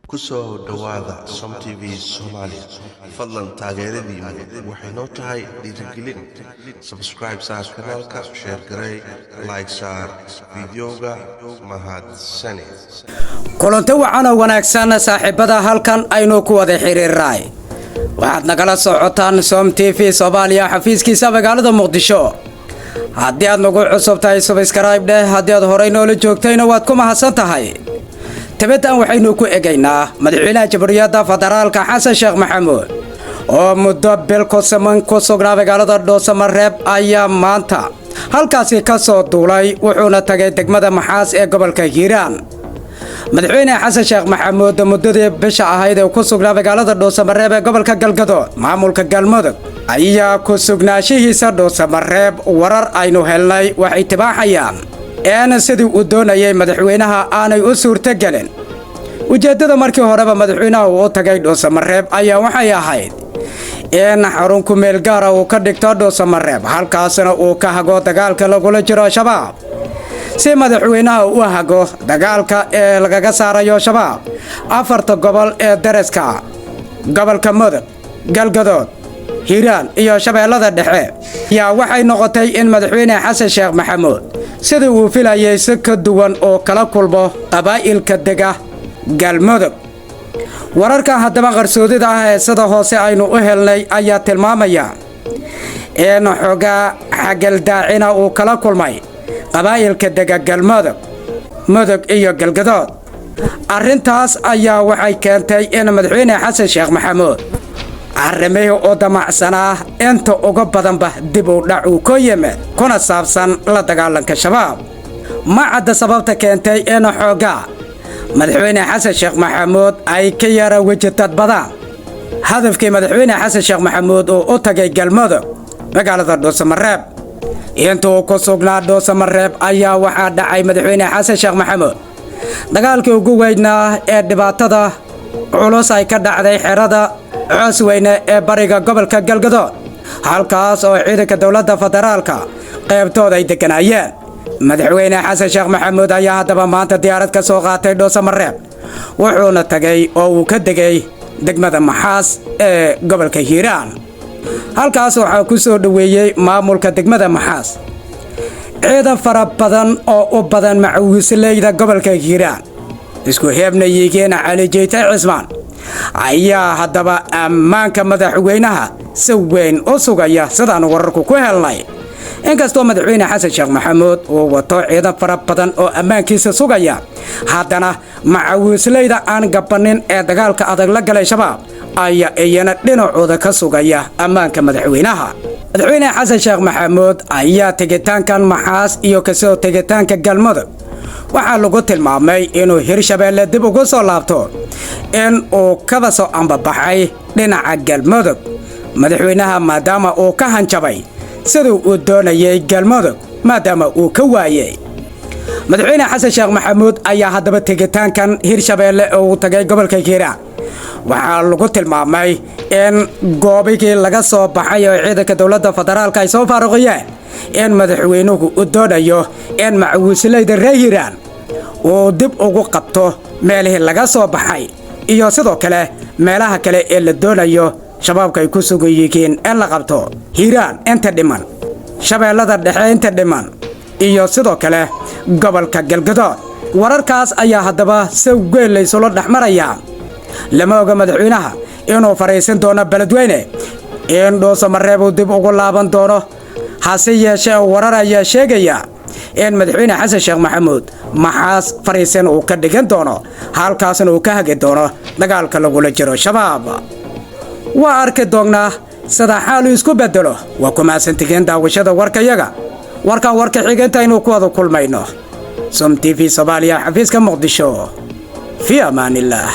kusoo dhawaada Som TV Soomaali fadlan taageeradiina waxay noo tahay dhiirigelin subscribe saar kanaalka share garay like saar videoga mahadsani kulanti wacan oo wanaagsan saaxiibada halkan aynu ku wada xiriiray waxaad nagala socotaan Som TV Soomaaliya xafiiskiisa magaalada Muqdisho haddii aad nagu cusub tahay subscribe dheh haddii aad horey noola joogtayna waad ku mahadsan tahay tabadan waxaynu ku eegaynaa madaxweynaha Jamhuuriyadda Federaalka Xasan Sheekh Maxamuud oo muddo bil ku sugnaa magaalada Dhuusamareeb ayaa maanta halkaasi ka soo duulay wuxuuna tagay degmada Maxaas ee gobolka Hiiraan madaxweyne Xasan Sheekh Maxamuud muddadii bisha ahayd ee ku sugnaa magaalada Dhuusamareeb ee gobolka Galgaduud maamulka Galmudug ayaa ku sugnaanshihiisa Dhuusamareeb warar aynu helnay waxay tibaaxayaan sidii uu doonayay madaxweynaha aanay u suurtagelin ujeedada markii horeba madaxweynaha uu tagay Dhuusamareeb ayaa waxay ahayd in xarun ku meel gaar ah uu ka dhigto Dhuusamareeb halkaasna uu ka hago dagaalka lagula jiro shabaab si madaxweynaha uu hago dagaalka ee lagaga saarayo shabaab afarta gobol ee daraska gobolka Mudug Galgaduud Hiiraan iyo Shabeellada Dhexe yaa waxay noqotay in madaxweyne Xasan Sheekh Maxamuud sidii uu filayay si ka duwan oo kala kulmo qabaa'ilka dega Galmudug wararka haddaba qarsoodida ah ee sida hoose aynu u helnay ayaa tilmaamaya in xogaa xagal daacina uu kala kulmay qabaa'ilka dega Galmudug Mudug iyo Galgaduud arrintaas ayaa waxay keentay in madaxweyne Xasan Sheekh Maxamuud arrimaha oo damacsanaa inta uga badanba dib u dhac uu ku yimid kuna saabsan la dagaalanka shabaab ma cadda sababta keentay in xogaa madaxweyne Xasan Sheekh Maxamuud ay ka yara wajitad badan hadafkii madaxweyne Xasan Sheekh Maxamuud oo u tagay Galmudug magaalada Dhuusamareeb intuu ku sugnaa Dhuusamareeb ayaa waxaa dhacay madaxweyne Xasan Sheekh Maxamuud dagaalkii ugu weynaa ee dhibaatada culus ay ka dhacday xerada Coosweyne ee bariga gobolka Galgaduud halkaas oo ciidanka dawladda federaalka qaybtooda ay deganayeen madaxweyne Xasan Sheekh Maxamuud ayaa hadaba maanta diyaarad ka soo qaatay Dhuusamareeb wuxuuna tagay oo uu ka degay degmada Maxaas ee gobolka Hiiraan halkaas waxaa ku soo dhaweeyay maamulka degmada Maxaas ciidan fara badan oo u badan macawisleyda gobolka Hiiraan isku heebnayeen Cali Jeyte Cismaan ayaa hadaba ammaanka madaxweynaha si weyn u sugaya sidaan wararku ku helnay inkastoo madaxweyne Xasan Sheekh Maxamuud uu wato ciidan fara badan oo ammaankiisa sugaya haddana macawisleyda aan gabanin ee dagaalka adag la galay shabaab ayaa iyana dhinacooda ka sugaya ammaanka madaxweynaha madaxweyne Xasan Sheekh Maxamuud ayaa tegitaankan Maxaas iyo kasoo tegitaanka Galmudug waxaa lagu tilmaamay inuu Hirshabeelle dib ugu soo laabto in uu kaba soo ambabaxay dhinaca Galmudug madaxweynaha maadaama uu ka hanjabay sidii uu doonayay Galmudug maadaama uu ka waayay madaxweyne Xasan Sheekh Maxamuud ayaa hadaba tegitaankan Hirshabeelle oo tagay gobolka Hiiraan waxaa lagu tilmaamay in goobigii laga soo baxay oo ciidanka dawladda federaalka ay soo faaruqiyeen in madaxweynuhu uu doonayo in macawisleyda reer Hiiraan uu dib ugu qabto meelihii laga soo baxay iyo sidoo kale meelaha kale ee la doonayo shabaabka ay ku sugan yihiin in la qabto Hiiraan inta dhiman Shabeellada Dhexe inta dhiman iyo sidoo kale gobolka Galgaduud wararkaas ayaa hadaba si weyn la isula dhaxmaraya lama oga madaxweynaha inuu fariisin doono Beledweyne in Dhuusamareeb uu dib ugu laaban doono hase yeeshee warar ayaa sheegaya in madaxweyne Xasan Sheekh Maxamuud Maxaas fariisin uu ka dhigan doono halkaasna uu ka hagi doono dagaalka lagula jiro shabaab waa arki doonaa sida xaalu isku bedelo waa ku maasantigeen daawashada warkayaga warka xigeenta inuu ku wada kulmayno Som TV Soomaaliya xafiiska Muqdisho fi amaanillah.